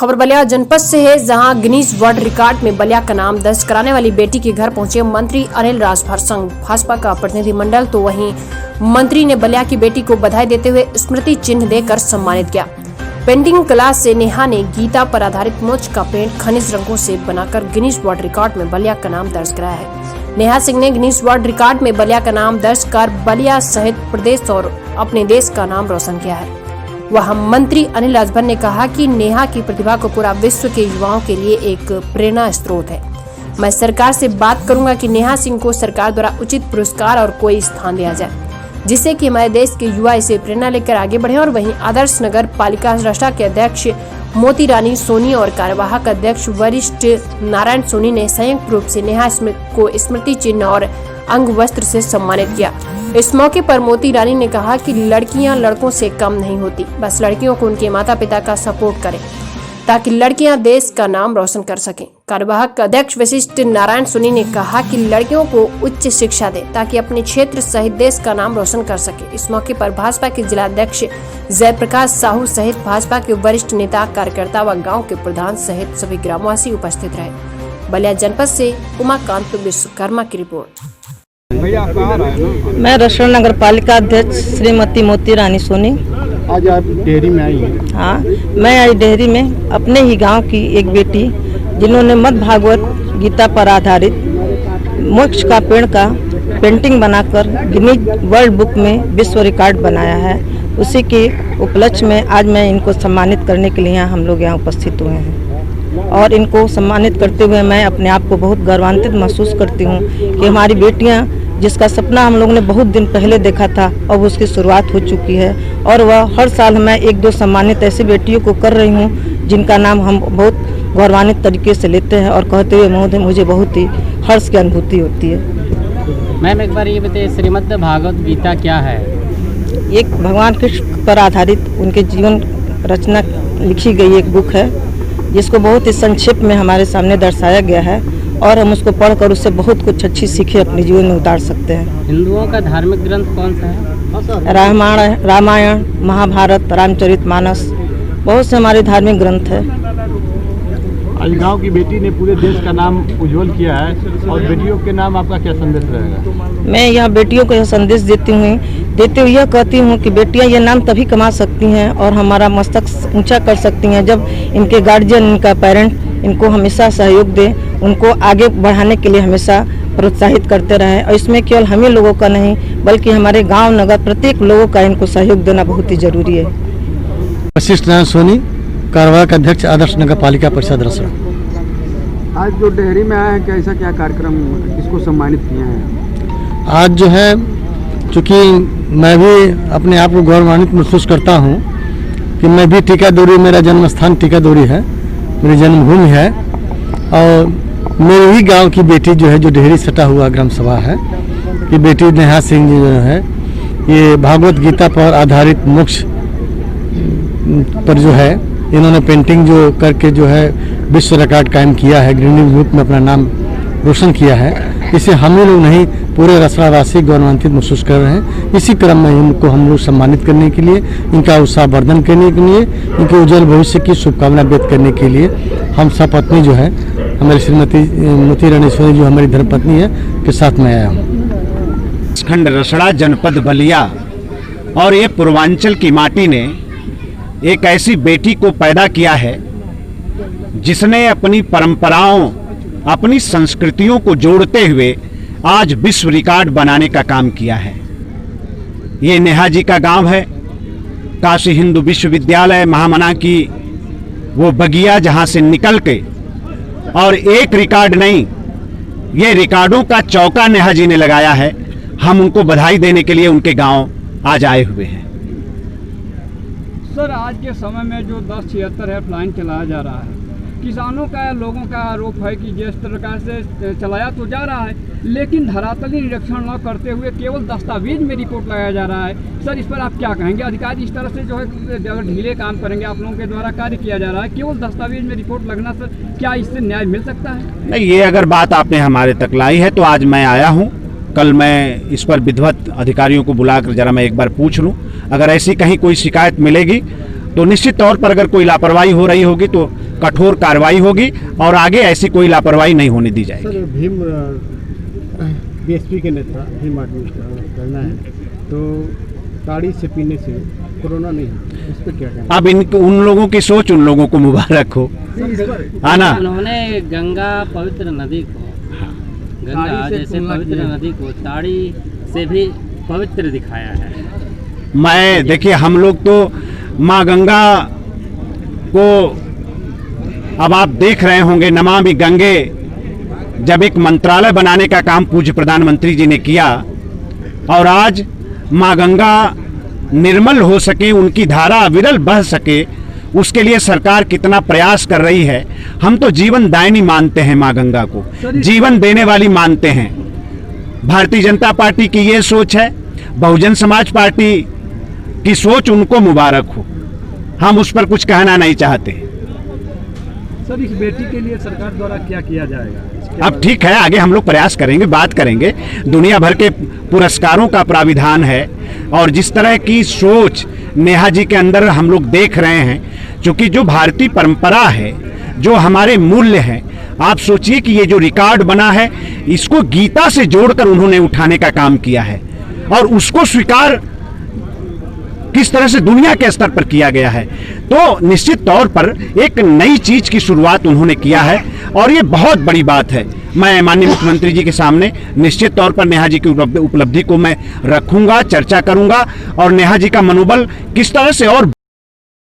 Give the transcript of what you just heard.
खबर बलिया जनपद से है, जहां गिनीज वर्ल्ड रिकॉर्ड में बलिया का नाम दर्ज कराने वाली बेटी के घर पहुंचे मंत्री अनिल राजभर संघ भाजपा का प्रतिनिधिमंडल। तो वहीं मंत्री ने बलिया की बेटी को बधाई देते हुए स्मृति चिन्ह देकर सम्मानित किया। पेंटिंग क्लास से नेहा ने गीता पर आधारित मोच का पेंट खनिज रंगों से बनाकर गिनीज वर्ल्ड रिकॉर्ड में बलिया का नाम दर्ज कराया है। नेहा सिंह ने गिनीज वर्ल्ड रिकॉर्ड में बलिया का नाम दर्ज कर बलिया सहित प्रदेश और अपने देश का नाम रोशन किया है। वह मंत्री अनिल राजभर ने कहा कि नेहा की प्रतिभा को पूरा विश्व के युवाओं के लिए एक प्रेरणा स्रोत है। मैं सरकार से बात करूंगा कि नेहा सिंह को सरकार द्वारा उचित पुरस्कार और कोई स्थान दिया जाए, जिससे कि हमारे देश के युवा इसे प्रेरणा लेकर आगे बढ़े। और वहीं आदर्श नगर पालिका राष्ट्र के अध्यक्ष मोती रानी सोनी और कार्यवाहक अध्यक्ष वरिष्ठ नारायण सोनी ने संयुक्त रूप से नेहा को स्मृति चिन्ह और अंग वस्त्र से सम्मानित किया। इस मौके पर मोती रानी ने कहा कि लड़कियां लड़कों से कम नहीं होती, बस लड़कियों को उनके माता पिता का सपोर्ट करें ताकि लड़कियां देश का नाम रोशन कर सकें। कार्यवाहक अध्यक्ष वरिष्ठ नारायण सोनी ने कहा कि लड़कियों को उच्च शिक्षा दें ताकि अपने क्षेत्र सहित देश का नाम रोशन कर सके। इस मौके पर भाजपा के जिला अध्यक्ष जयप्रकाश साहू सहित भाजपा के वरिष्ठ नेता कार्यकर्ता व गाँव के प्रधान सहित सभी ग्रामवासी उपस्थित रहे। बलिया जनपद से उमाकांत विश्वकर्मा की रिपोर्ट। मैं रसोड़ नगर पालिका अध्यक्ष श्रीमती मोती रानी सोनी। आज आप डेहरी में आई हैं? हाँ, मैं आई डेहरी में अपने ही गांव की एक बेटी जिन्होंने मद् भागवत गीता पर आधारित मोक्ष का पेड़ का पेंटिंग बनाकर गिनीज वर्ल्ड बुक में विश्व रिकॉर्ड बनाया है। उसी के उपलक्ष्य में आज मैं इनको सम्मानित करने के लिए हम लोग यहाँ उपस्थित हुए हैं और इनको सम्मानित करते हुए मैं अपने आप को बहुत गौरवान्वित महसूस करती हूँ कि हमारी बेटियाँ जिसका सपना हम लोगों ने बहुत दिन पहले देखा था, अब उसकी शुरुआत हो चुकी है। और वह हर साल मैं एक दो सम्मानित ऐसी बेटियों को कर रही हूँ जिनका नाम हम बहुत गौरवान्वित तरीके से लेते हैं और कहते हुए मुझे बहुत ही हर्ष की अनुभूति होती है। मैम एक बार ये बताइए, श्रीमद् भागवत गीता क्या है? एक भगवान कृष्ण पर आधारित उनके जीवन रचना लिखी गई एक बुक है, जिसको बहुत ही संक्षेप में हमारे सामने दर्शाया गया है और हम उसको पढ़कर उससे बहुत कुछ अच्छी सीखें अपने जीवन में उतार सकते हैं। हिंदुओं का धार्मिक ग्रंथ कौन सा है? रामायण, महाभारत, रामचरितमानस, बहुत से हमारे धार्मिक ग्रंथ है। आज गांव की बेटी ने पूरे देश का नाम उज्जवल किया है और बेटियों के नाम आपका क्या संदेश रहेगा? मैं यह बेटियों को यह संदेश देते हुए यह कहती हूँ कि बेटियाँ ये नाम तभी कमा सकती हैं और हमारा मस्तक ऊंचा कर सकती हैं जब इनके गार्जियन, इनका पेरेंट इनको हमेशा सहयोग दें, उनको आगे बढ़ाने के लिए हमेशा प्रोत्साहित करते रहें। और इसमें केवल हम ही लोगों का नहीं बल्कि हमारे गांव नगर प्रत्येक लोगों का इनको सहयोग देना बहुत ही जरूरी है। वशिष्ठ नारायण सोनी, कार्यवाहक अध्यक्ष आदर्श नगर पालिका परिषद रसोड़। आज जो डेहरी में आए हैं, कैसा क्या कार्यक्रम, किसको सम्मानित किया है? आज जो है, चूँकि मैं भी अपने आप को गौरवान्वित महसूस करता हूँ कि मैं भी टीकादोरी, मेरा जन्म स्थान टीकादोरी है, मेरी जन्मभूमि है और मेरे ही गांव की बेटी जो है, जो डेहरी सटा हुआ ग्राम सभा है, कि बेटी नेहा सिंह जी जो है ये भागवत गीता पर आधारित मोक्ष पर जो है इन्होंने पेंटिंग जो करके जो है विश्व रिकॉर्ड कायम किया है, गिनीज बुक में अपना नाम रोशन किया है। इसे हम ही लोग नहीं पूरे रसड़ावासी गौरवान्वित महसूस कर रहे हैं। इसी क्रम में इनको हम लोग सम्मानित करने के लिए, इनका उत्साहवर्धन करने के लिए, इनके उज्जवल भविष्य की शुभकामना व्यक्त करने के लिए हम सपत्नी जो है हमारी श्रीमती मोती रानी सोनी जो हमारी धर्मपत्नी है के साथ में आया हूँ। खंड रसड़ा जनपद बलिया और ये पूर्वांचल की माटी ने एक ऐसी बेटी को पैदा किया है जिसने अपनी परंपराओं, अपनी संस्कृतियों को जोड़ते हुए आज विश्व रिकॉर्ड बनाने का काम किया है। ये नेहा जी का गांव है, काशी हिंदू विश्वविद्यालय महामना की वो बगिया, जहां से निकल के और एक रिकॉर्ड नहीं, ये रिकॉर्डों का चौका नेहा जी ने लगाया है। हम उनको बधाई देने के लिए उनके गांव आज आए हुए हैं। सर, आज के समय में जो 1076 हेल्पलाइन चलाया जा रहा है, किसानों का, लोगों का आरोप है कि जिस प्रकार से चलाया तो जा रहा है लेकिन धरातलीय निरीक्षण न करते हुए केवल दस्तावेज में रिपोर्ट लगाया जा रहा है। सर, इस पर आप क्या कहेंगे? अधिकारी इस तरह से जो है अगर ढीले काम करेंगे, आप लोगों के द्वारा कार्य किया जा रहा है, केवल दस्तावेज में रिपोर्ट लगना, सर क्या इससे न्याय मिल सकता है? नहीं, ये अगर बात आपने हमारे तक लाई है तो आज मैं आया हूँ, कल मैं इस पर विधिवत अधिकारियों को बुलाकर जरा मैं एक बार पूछ लूँ। अगर ऐसी कहीं कोई शिकायत मिलेगी तो निश्चित तौर पर अगर कोई लापरवाही हो रही होगी तो कठोर कार्रवाई होगी और आगे ऐसी कोई लापरवाही नहीं होने दी जाएगी। सर भीम बीएसपी के नेता भीम आर्मी का कहना है तो ताड़ी से पीने से कोरोना नहीं होता, इस पर क्या कहना? अब उन लोगों की सोच, उन लोगों को मुबारक हो, है ना। उन्होंने गंगा पवित्र नदी को, गंगा जैसे पवित्र नदी को ताड़ी से भी पवित्र दिखाया है। मैं देखिए, हम लोग तो माँ गंगा को, अब आप देख रहे होंगे नमामि गंगे, जब एक मंत्रालय बनाने का काम पूज्य प्रधानमंत्री जी ने किया और आज माँ गंगा निर्मल हो सके, उनकी धारा अविरल बह सके, उसके लिए सरकार कितना प्रयास कर रही है। हम तो जीवन दायिनी मानते हैं माँ गंगा को, जीवन देने वाली मानते हैं। भारतीय जनता पार्टी की ये सोच है, बहुजन समाज पार्टी की सोच, उनको मुबारक हो, हम उस पर कुछ कहना नहीं चाहते। सर इस बेटी के लिए सरकार द्वारा क्या किया जाएगा? अब ठीक है, आगे हम लोग प्रयास करेंगे, बात करेंगे। दुनिया भर के पुरस्कारों का प्राविधान है और जिस तरह की सोच नेहा जी के अंदर हम लोग देख रहे हैं, क्योंकि जो भारतीय परंपरा है, जो हमारे मूल्य हैं, आप सोचिए कि ये जो रिकॉर्ड बना है, इसको गीता से जोड़कर उन्होंने उठाने का काम किया है और उसको स्वीकार किस तरह से दुनिया के स्तर पर किया गया है। तो निश्चित तौर पर एक नई चीज की शुरुआत उन्होंने किया है और ये बहुत बड़ी बात है। मैं माननीय मुख्यमंत्री जी के सामने निश्चित तौर पर नेहा जी की उपलब्धि को मैं रखूंगा, चर्चा करूंगा और नेहा जी का मनोबल किस तरह से और